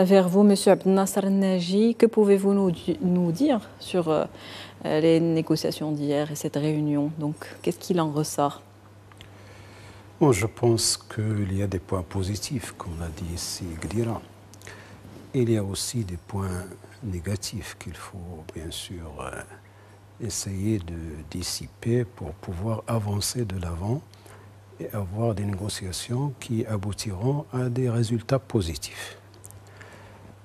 Vers vous, Monsieur Abdel Nasser Naji, que pouvez-vous nous dire sur les négociations d'hier et cette réunion? Donc, qu'est-ce qu'il en ressort? Bon, je pense qu'il y a des points positifs, comme l'a dit ici Gdira. Il y a aussi des points négatifs qu'il faut bien sûr essayer de dissiper pour pouvoir avancer de l'avant et avoir des négociations qui aboutiront à des résultats positifs.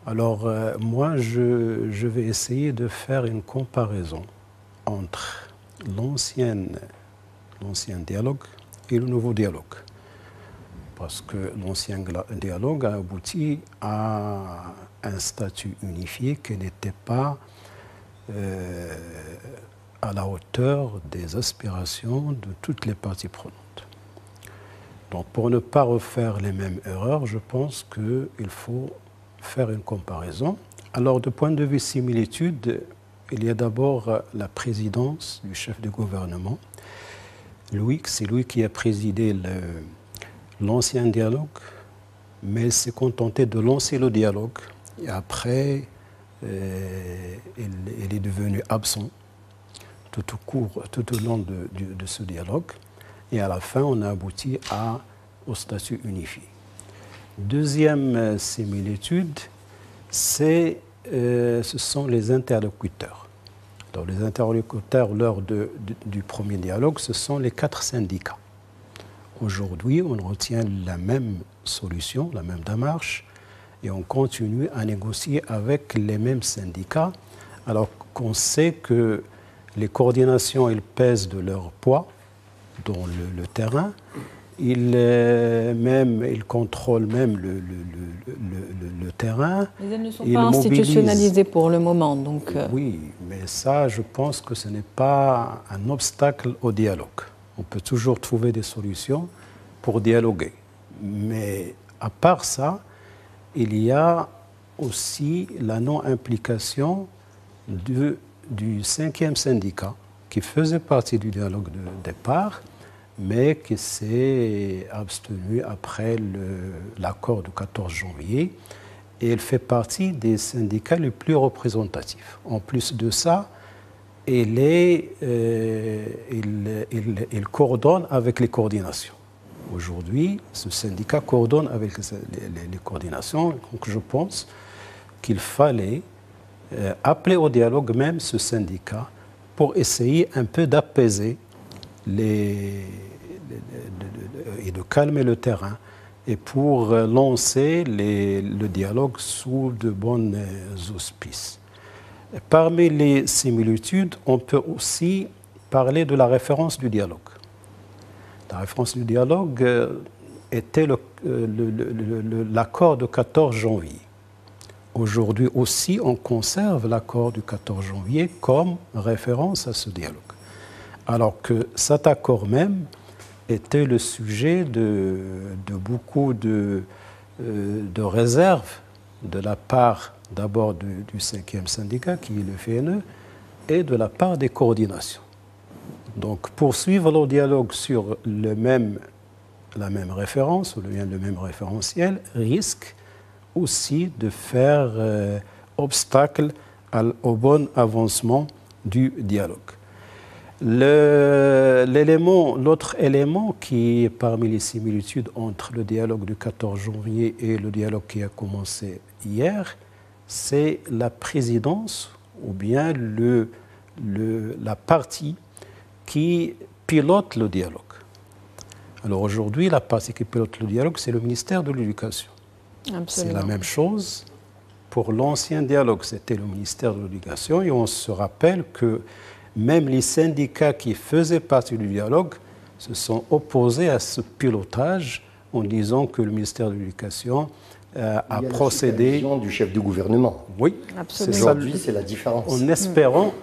Alors, moi, je vais essayer de faire une comparaison entre l'ancien dialogue et le nouveau dialogue. Parce que l'ancien dialogue a abouti à un statut unifié qui n'était pas à la hauteur des aspirations de toutes les parties prenantes. Donc, pour ne pas refaire les mêmes erreurs, je pense qu'il faut faire une comparaison. Alors, de point de vue similitude, il y a d'abord la présidence du chef de gouvernement. C'est lui qui a présidé l'ancien dialogue, mais il s'est contenté de lancer le dialogue. Et après, il est devenu absent tout au long de ce dialogue. Et à la fin, on a abouti au statut unifié. Deuxième similitude, ce sont les interlocuteurs. Donc, les interlocuteurs, lors du premier dialogue, ce sont les 4 syndicats. Aujourd'hui, on retient la même solution, la même démarche, et on continue à négocier avec les mêmes syndicats, alors qu'on sait que les coordinations, elles pèsent de leur poids dans le terrain. Ils contrôlent même le terrain. Mais elles ne sont pas institutionnalisées pour le moment. Donc Oui, mais ça, je pense que ce n'est pas un obstacle au dialogue. On peut toujours trouver des solutions pour dialoguer. Mais à part ça, il y a aussi la non-implication du 5e syndicat qui faisait partie du dialogue de départ, mais qui s'est abstenu après l'accord du 14 janvier. Et il fait partie des syndicats les plus représentatifs. En plus de ça, il coordonne avec les coordinations. Aujourd'hui, ce syndicat coordonne avec les coordinations. Donc je pense qu'il fallait appeler au dialogue même ce syndicat pour essayer un peu d'apaiser et de calmer le terrain et pour lancer le dialogue sous de bons auspices. Parmi les similitudes, on peut aussi parler de la référence du dialogue. La référence du dialogue était l'accord du 14 janvier. Aujourd'hui aussi, on conserve l'accord du 14 janvier comme référence à ce dialogue. Alors que cet accord même était le sujet de beaucoup de réserves de la part d'abord du 5e syndicat, qui est le FNE, et de la part des coordinations. Donc, poursuivre le dialogue sur la même référence, ou le même référentiel, risque aussi de faire obstacle au bon avancement du dialogue. L'autre élément qui est parmi les similitudes entre le dialogue du 14 janvier et le dialogue qui a commencé hier, c'est la présidence ou bien la partie qui pilote le dialogue. Alors aujourd'hui, la partie qui pilote le dialogue, c'est le ministère de l'Éducation. C'est la même chose pour l'ancien dialogue, c'était le ministère de l'Éducation, et on se rappelle que même les syndicats qui faisaient partie du dialogue se sont opposés à ce pilotage en disant que le ministère de l'Éducation a procédé... La du chef du gouvernement. Oui, aujourd'hui, c'est la différence.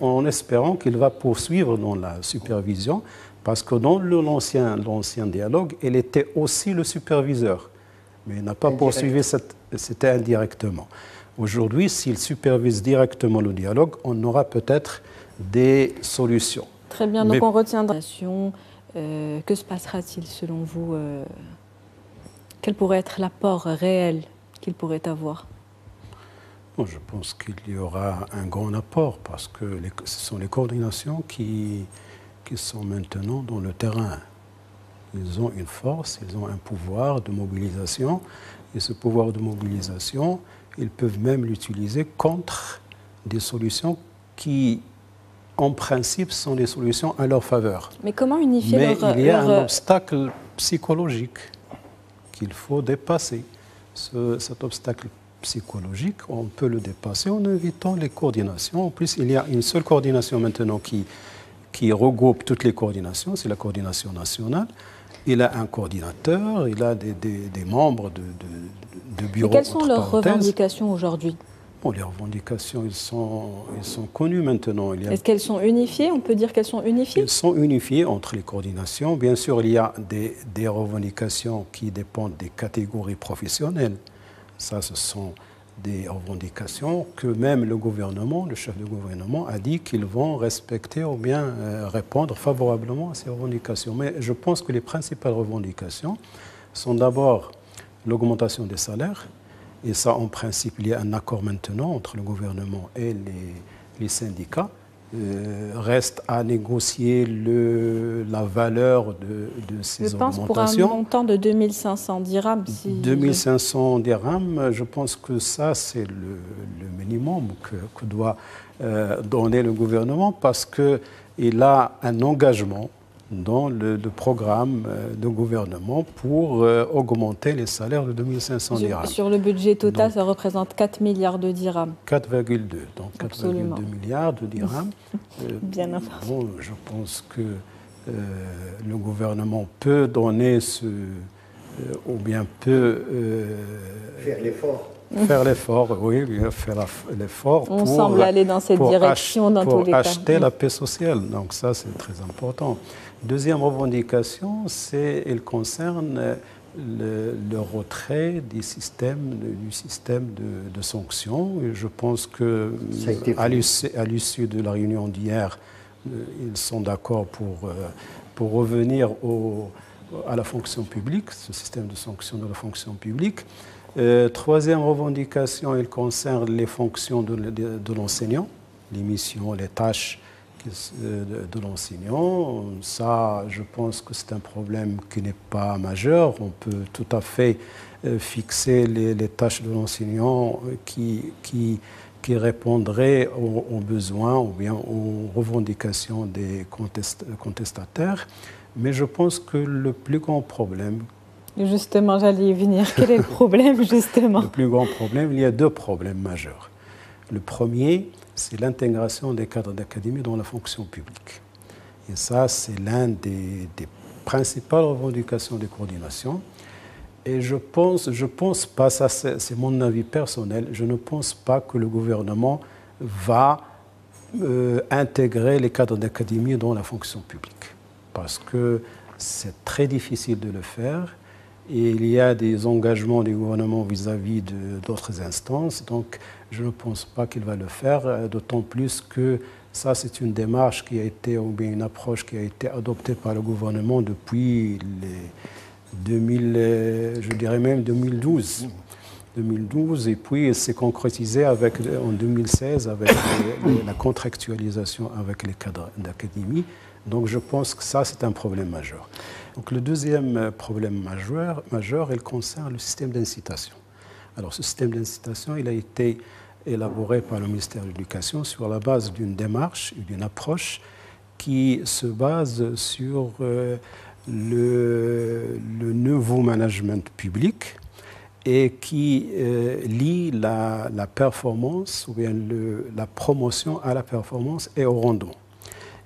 En espérant qu'il va poursuivre dans la supervision, parce que dans l'ancien dialogue, il était aussi le superviseur. Mais il n'a pas poursuivi, c'était indirectement. Aujourd'hui, s'il supervise directement le dialogue, on aura peut-être des solutions. Très bien, donc on retiendra. Que se passera-t-il selon vous Quel pourrait être l'apport réel qu'il pourrait avoir? Bon, je pense qu'il y aura un grand apport parce que ce sont les coordinations qui sont maintenant dans le terrain. Ils ont une force, ils ont un pouvoir de mobilisation et ce pouvoir de mobilisation, ils peuvent même l'utiliser contre des solutions qui, en principe, sont des solutions à leur faveur. Mais comment unifier Mais il y a un obstacle psychologique qu'il faut dépasser. Cet obstacle psychologique, on peut le dépasser en évitant les coordinations. En plus, il y a une seule coordination maintenant qui regroupe toutes les coordinations, c'est la coordination nationale. Il a un coordinateur, il a des membres de bureaux. Et quelles sont leurs revendications aujourd'hui? Bon, les revendications, ils sont connues maintenant. Est-ce qu'elles sont unifiées? On peut dire qu'elles sont unifiées? Elles sont unifiées entre les coordinations. Bien sûr, il y a des revendications qui dépendent des catégories professionnelles. Ça, ce sont des revendications que même le gouvernement, le chef du gouvernement, a dit qu'ils vont respecter ou bien répondre favorablement à ces revendications. Mais je pense que les principales revendications sont d'abord l'augmentation des salaires. Et ça, en principe, il y a un accord maintenant entre le gouvernement et les syndicats. Reste à négocier la valeur de ces augmentations. Je pense pour un montant de 2500 dirhams. 2500 dirhams, je pense que ça, c'est le minimum que doit donner le gouvernement parce qu'il a un engagement dans le programme de gouvernement pour augmenter les salaires de 2500 dirhams. Sur le budget total, donc, ça représente 4 milliards de dirhams. 4,2, donc 4,2 milliards de dirhams. Bien important. Bon, je pense que le gouvernement peut donner ou bien peut... faire l'effort. Faire l'effort, oui, faire l'effort On semble aller dans cette direction dans tous les cas. Pour acheter la paix sociale, donc ça c'est très important. Deuxième revendication, elle concerne le retrait du système de sanctions. Et je pense qu'à l'issue de la réunion d'hier, ils sont d'accord pour revenir à la fonction publique, ce système de sanctions de la fonction publique. Troisième revendication, elle concerne les fonctions de l'enseignant, les missions, les tâches de l'enseignant. Ça, je pense que c'est un problème qui n'est pas majeur. On peut tout à fait fixer les tâches de l'enseignant qui répondraient aux besoins ou bien aux revendications des contestataires. Mais je pense que le plus grand problème... Justement, j'allais y venir. Quel est le problème, justement? Le plus grand problème, il y a deux problèmes majeurs. Le premier, c'est l'intégration des cadres d'académie dans la fonction publique. Et ça, c'est l'une des principales revendications des coordinations. Et je pense pas, ça c'est mon avis personnel, je ne pense pas que le gouvernement va intégrer les cadres d'académie dans la fonction publique. Parce que c'est très difficile de le faire. Et il y a des engagements du gouvernement vis-à-vis d'autres instances. Donc, je ne pense pas qu'il va le faire, d'autant plus que ça, c'est une démarche qui a été, ou bien une approche qui a été adoptée par le gouvernement depuis je dirais même 2012. 2012, et puis elle s'est concrétisée en 2016 avec la contractualisation avec les cadres d'académie. Donc je pense que ça, c'est un problème majeur. Donc le deuxième problème majeur, il concerne le système d'incitation. Alors ce système d'incitation, il a été élaboré par le ministère de l'Éducation sur la base d'une démarche, d'une approche qui se base sur le nouveau management public et qui lie la performance ou bien la promotion à la performance et au rendement.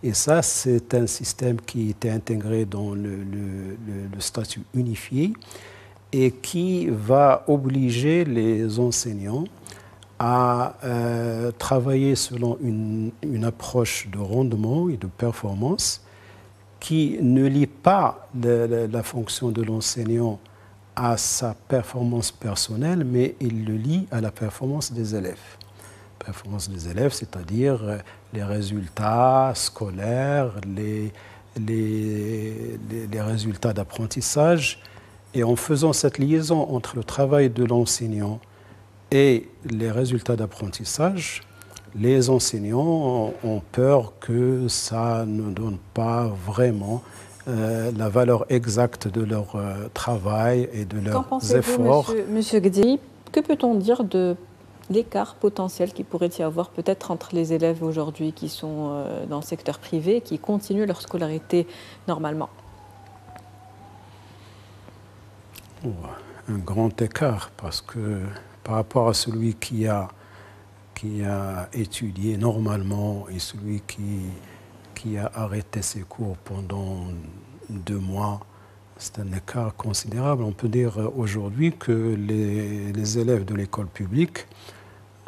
Et ça, c'est un système qui était intégré dans le statut unifié et qui va obliger les enseignants à travailler selon une approche de rendement et de performance qui ne lie pas la fonction de l'enseignant à sa performance personnelle, mais il le lie à la performance des élèves. Performance des élèves, c'est-à-dire les résultats scolaires, les résultats d'apprentissage Et en faisant cette liaison entre le travail de l'enseignant et les résultats d'apprentissage, les enseignants ont peur que ça ne donne pas vraiment la valeur exacte de leur travail et de leurs efforts. Monsieur Gdiri, que peut-on dire de l'écart potentiel qu'il pourrait y avoir peut-être entre les élèves aujourd'hui qui sont dans le secteur privé et qui continuent leur scolarité normalement? Un grand écart, parce que par rapport à celui qui a étudié normalement et celui qui a arrêté ses cours pendant 2 mois, c'est un écart considérable. On peut dire aujourd'hui que les élèves de l'école publique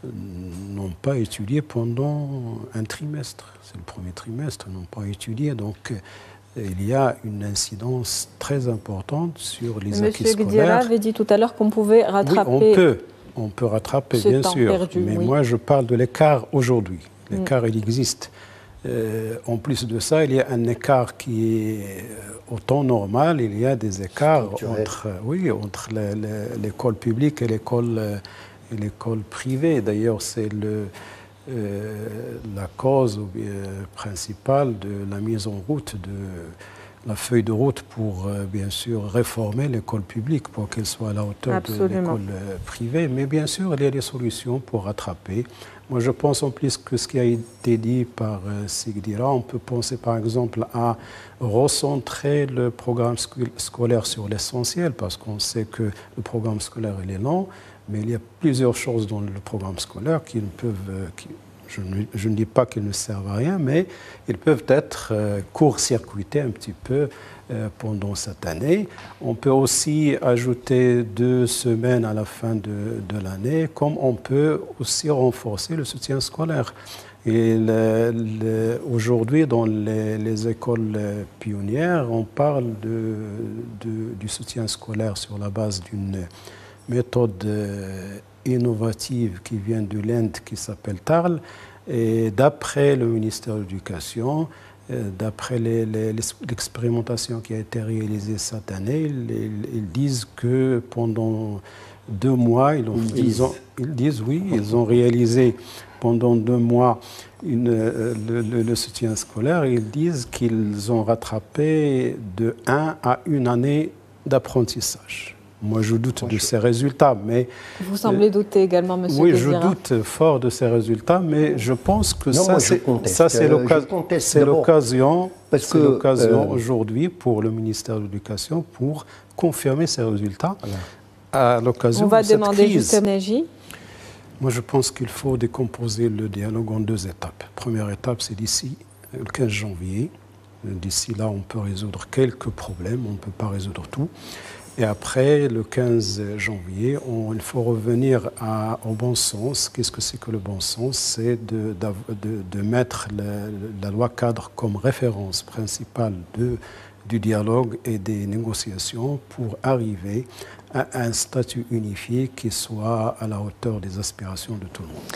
n'ont pas étudié pendant un trimestre. C'est le premier trimestre, n'ont pas étudié. Donc, il y a une incidence très importante sur les acquis scolaires. Monsieur Gdira avait dit tout à l'heure qu'on pouvait rattraper. Oui, on peut rattraper, bien sûr. Perdu, mais moi, je parle de l'écart aujourd'hui. L'écart, il existe. En plus de ça, il y a un écart qui est au temps normal. Il y a des écarts entre l'école publique et l'école privée. D'ailleurs, c'est la cause principale de la mise en route de la feuille de route pour, bien sûr, réformer l'école publique pour qu'elle soit à la hauteur de l'école privée. Mais bien sûr, il y a des solutions pour rattraper. Moi, je pense en plus que ce qui a été dit par Sigdira, on peut penser par exemple à recentrer le programme scolaire sur l'essentiel, parce qu'on sait que le programme scolaire, il est long, mais il y a plusieurs choses dans le programme scolaire qui ne peuvent... je ne dis pas qu'ils ne servent à rien, mais ils peuvent être court-circuités un petit peu pendant cette année. On peut aussi ajouter 2 semaines à la fin de l'année, comme on peut aussi renforcer le soutien scolaire. Et aujourd'hui, dans les écoles pionnières, on parle du soutien scolaire sur la base d'une méthode innovative qui vient de l'Inde, qui s'appelle TARL. Et d'après le ministère de l'Éducation, d'après l'expérimentation qui a été réalisée cette année, ils disent que pendant 2 mois, ils ont réalisé pendant 2 mois le soutien scolaire. Ils disent qu'ils ont rattrapé de 1 à 1 année d'apprentissage. Moi, je doute de ces résultats, mais... Vous semblez douter également, monsieur Oui, Gdira. je doute fort de ces résultats, mais je pense que c'est l'occasion aujourd'hui pour le ministère de l'Éducation pour confirmer ces résultats à l'occasion de cette crise. On va demander juste Neji. Moi, je pense qu'il faut décomposer le dialogue en 2 étapes. Première étape, c'est d'ici le 15 janvier. D'ici là, on peut résoudre quelques problèmes, on ne peut pas résoudre tout. Et après, le 15 janvier, il faut revenir au bon sens. Qu'est-ce que c'est que le bon sens? C'est de mettre la loi cadre comme référence principale du dialogue et des négociations pour arriver à un statut unifié qui soit à la hauteur des aspirations de tout le monde.